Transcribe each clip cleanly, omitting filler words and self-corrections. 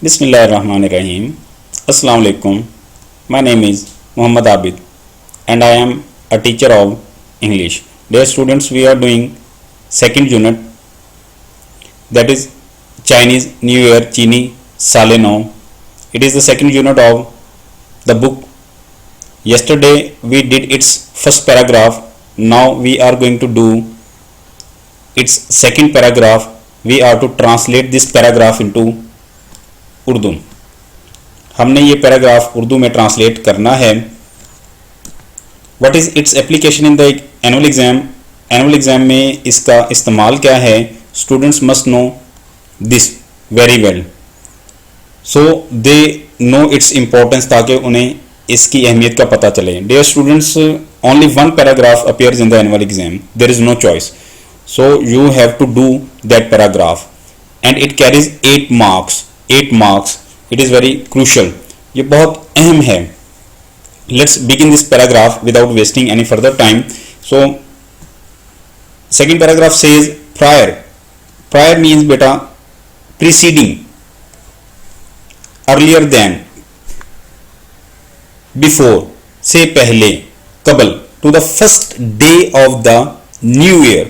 Bismillahirrahmanirrahim. Assalamu alaikum. My name is Muhammad Abid and I am a teacher of English. Dear students, we are doing second unit, that is Chinese New Year Chini Sale No. It is the second unit of the book. Yesterday we did its first paragraph. Now we are going to do its second paragraph. We are to translate this paragraph into Urdu. हमने ये paragraph Urdu में translate करना है. What is its application in the annual exam. Annual exam में इसका इस्तेमाल क्या है? Students must know this very well, so they know its importance, ताकि उन्हें इसकी अहमियत का पता चले. Dear students, only one paragraph appears in the annual exam. There is no choice, so you have to do that paragraph and it carries 8 marks. 8 marks. It is very crucial. ये बहुत अहम है. Let's begin this paragraph without wasting any further time. So second paragraph says prior. Prior means beta preceding, earlier than, before, से पहले, कबल, to the first day of the new year.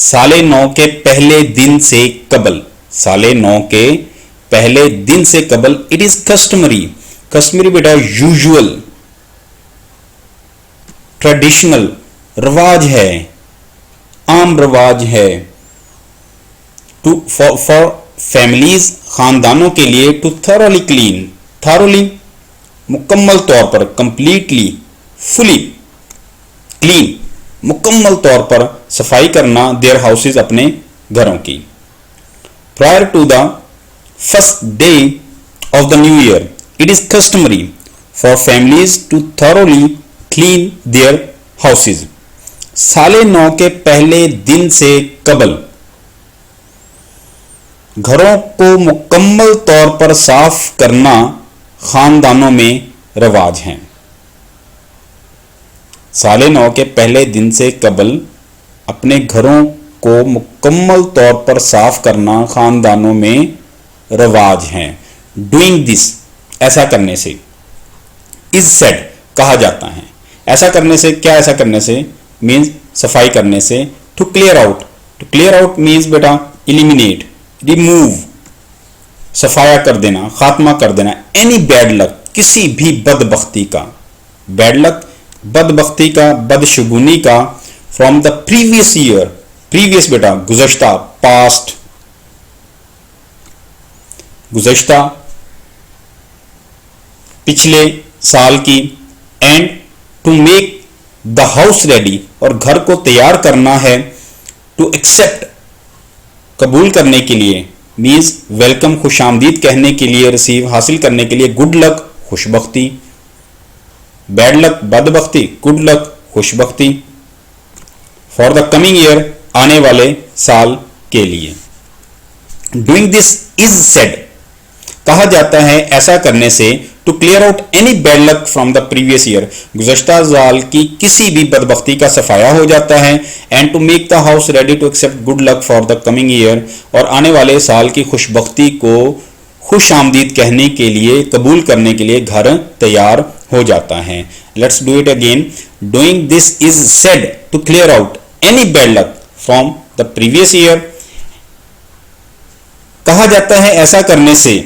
साले नौ के पहले दिन से कबल. साले नौ के पहले दिन से कबल. It is customary. कस्टमरी बेटा यूजुअल, ट्रेडिशनल, रवाज है, आम रवाज है. टू फॉर फैमिलीज, खानदानों के लिए. To thoroughly clean. थॉरोली मुकम्मल तौर पर, कंप्लीटली, फुली क्लीन, मुकम्मल तौर पर सफाई करना देयर हाउसेज, अपने घरों की. Prior to the first day of the new year, it is customary for families to thoroughly clean their houses. साले नौ के पहले दिन से कबल घरों को मुकम्मल तौर पर साफ करना खानदानों में रवाज है. साले नौ के पहले दिन से कबल अपने घरों को मुकम्मल तौर पर साफ करना खानदानों में रवाज हैं. डूइंग दिस, ऐसा करने से. इज सेड, कहा जाता है. ऐसा करने से, क्या ऐसा करने से? मीन्स सफाई करने से. To clear out. To clear out means बेटा इलिमिनेट, रिमूव, सफाया कर देना, खात्मा कर देना. एनी बैड लक, किसी भी बदबख्ती का. बैड लक, बदबख्ती का, बदशगुनी का. From the previous year. Previous बेटा गुज़श्ता, पास्ट, गुज़श्ता, पिछले साल की. And to make the house ready, और घर को तैयार करना है. टू एक्सेप्ट, कबूल करने के लिए. मीन्स वेलकम, खुशामदीद कहने के लिए. रिसीव, हासिल करने के लिए. गुड लक, खुशबख्ती. बैड लक, बदबख्ती. गुड लक, खुशबख्ती. फॉर द कमिंग ईयर, आने वाले साल के लिए. डूइंग दिस इज सेड, कहा जाता है ऐसा करने से. To clear out any bad luck from the previous year, गुज़श्ता साल की किसी भी बदबख्ती का सफाया हो जाता है. And to make the house ready to accept good luck for the coming year, और आने वाले साल की खुशबख्ती को खुश आमदीद कहने के लिए, कबूल करने के लिए घर तैयार हो जाता है. Let's do it again. Doing this is said to clear out any bad luck from the previous year. कहा जाता है ऐसा करने से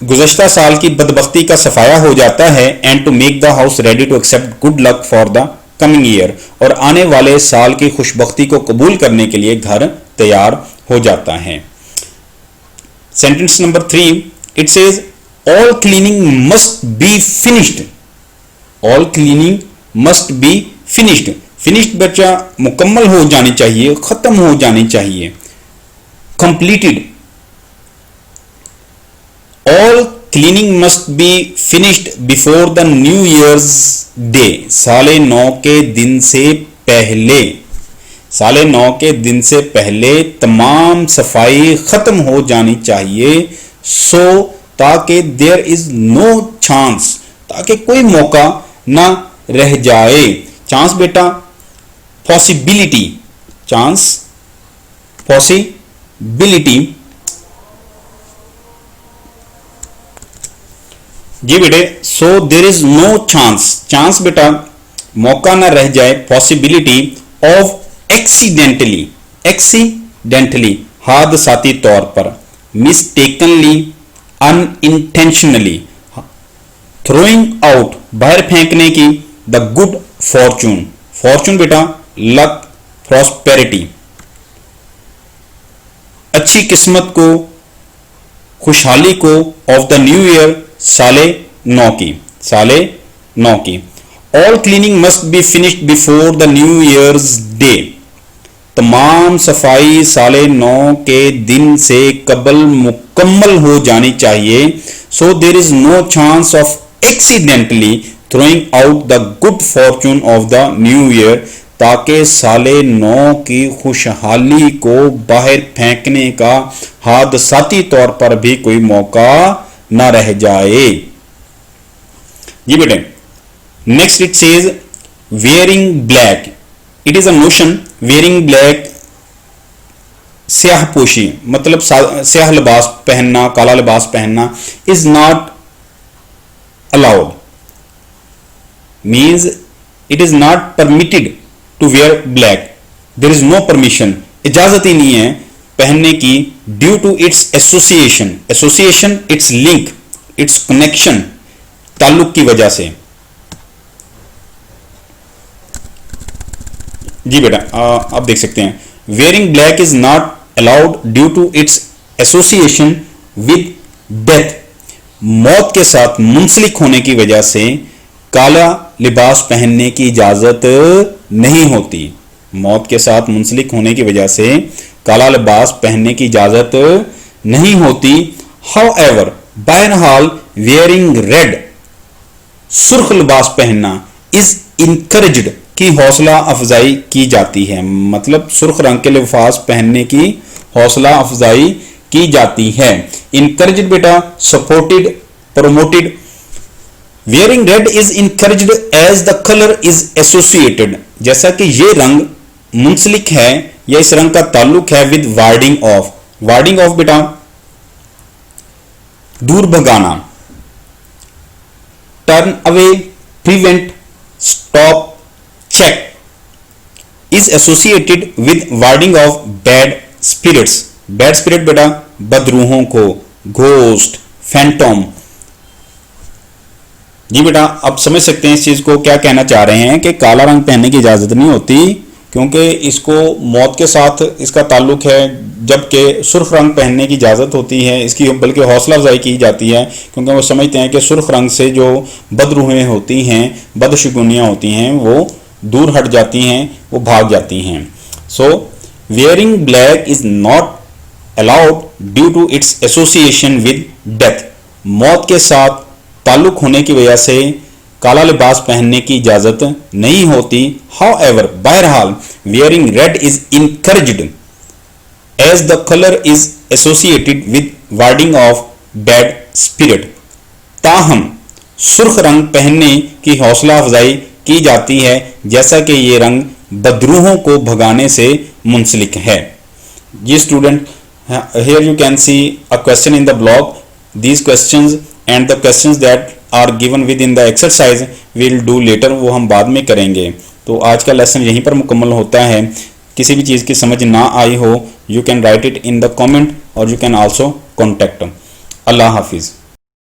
गुज़श्ता साल की बदबख्ती का सफाया हो जाता है. And to make the house ready to accept good luck for the coming year, और आने वाले साल की खुशबख्ती को कबूल करने के लिए घर तैयार हो जाता है. Sentence number 3, it says all cleaning must be finished. All cleaning must be finished. Finished बच्चा मुकम्मल हो जानी चाहिए, खत्म हो जानी चाहिए. Completed. All cleaning must be finished before the New Year's Day. साले नौ के दिन से पहले, साले नौ के दिन से पहले तमाम सफाई खत्म हो जानी चाहिए. सो ताकि देयर इज नो चांस, ताकि कोई मौका ना रह जाए. चांस बेटा पॉसिबिलिटी, चांस, पॉसिबिलिटी जी बेटे, so there is no chance, chance बेटा मौका ना रह जाए, पॉसिबिलिटी ऑफ एक्सीडेंटली, एक्सीडेंटली हादसाती तौर पर, मिस्टेकनली, अनइंटेंशनली, थ्रोइंग आउट बाहर फेंकने की, द गुड फॉर्चून, फॉर्चून बेटा लक, प्रॉस्पेरिटी, अच्छी किस्मत को, खुशहाली को, ऑफ द न्यू ईयर साले नौ की, साले नौ की, all cleaning must be finished before the new years day, तमाम सफाई साले नौ के दिन से कबल मुकम्मल हो जानी चाहिए, so there is no chance of accidentally throwing out the good fortune of the new year, ताकि साले नौ की खुशहाली को बाहर फेंकने का हादसाती तौर पर भी कोई मौका ना रह जाए। जी बेटे, next it says wearing black, it is a notion, wearing black स्याह पोशी, मतलब स्याह लिबास पहनना, काला लिबास पहनना, is not allowed, means it is not permitted to wear black, there is no permission, इजाजत ही नहीं है पहनने की, due to its association, association its link, its connection, ताल्लुक की वजह से। जी बेटा, आप देख सकते हैं, wearing black is not allowed due to its association with death, मौत के साथ मुंसलिक होने की वजह से काला लिबास पहनने की इजाजत नहीं होती, मौत के साथ मुंसलिक होने की वजह से काला लिबास पहनने की इजाजत नहीं होती। हाउएवर, बहरहाल वेयरिंग रेड, सुर्ख लिबास पहनना, इज इनकरेज्ड की हौसला अफजाई की जाती है, मतलब सुर्ख रंग के लिबास पहनने की हौसला अफजाई की जाती है। इनकरेज्ड बेटा supported, promoted, wearing red is encouraged as the colour is associated, जैसा कि ये रंग मुंसलिक है या इस रंग का ताल्लुक है with warding off, warding off बेटा दूर भगाना, turn away, prevent, stop, check, is associated with warding off bad spirits, bad spirit बेटा बदरूहों को, घोस्ट, फैंटम। जी बेटा, आप समझ सकते हैं इस चीज को, क्या कहना चाह रहे हैं कि काला रंग पहनने की इजाजत नहीं होती क्योंकि इसको मौत के साथ इसका ताल्लुक है, जबकि सुर्ख रंग पहनने की इजाजत होती है, इसकी बल्कि हौसला अफजाई की जाती है क्योंकि वो समझते हैं कि सुर्ख रंग से जो बदरूहें होती हैं, बदशगुनियाँ होती हैं, वो दूर हट जाती हैं, वो भाग जाती हैं। So wearing black is not allowed due to its association with death, मौत के साथ ताल्लुक होने की वजह से काला लिबास पहनने की इजाजत नहीं होती। हाउएवर, बहरहाल wearing red is encouraged as the colour is associated with warding off bad spirit, ताहम सुर्ख रंग पहनने की हौसला अफजाई की जाती है जैसा कि ये रंग बदरूहों को भगाने से मुंसलिक है। जी student, here you can see a question in the blog. These questions and the questions that are given within the exercise we'll do later, वो हम बाद में करेंगे। तो आज का लेसन यहीं पर मुकम्मल होता है। किसी भी चीज़ की समझ ना आई हो, you can write it in the comment or you can also contact. अल्लाह हाफिज़।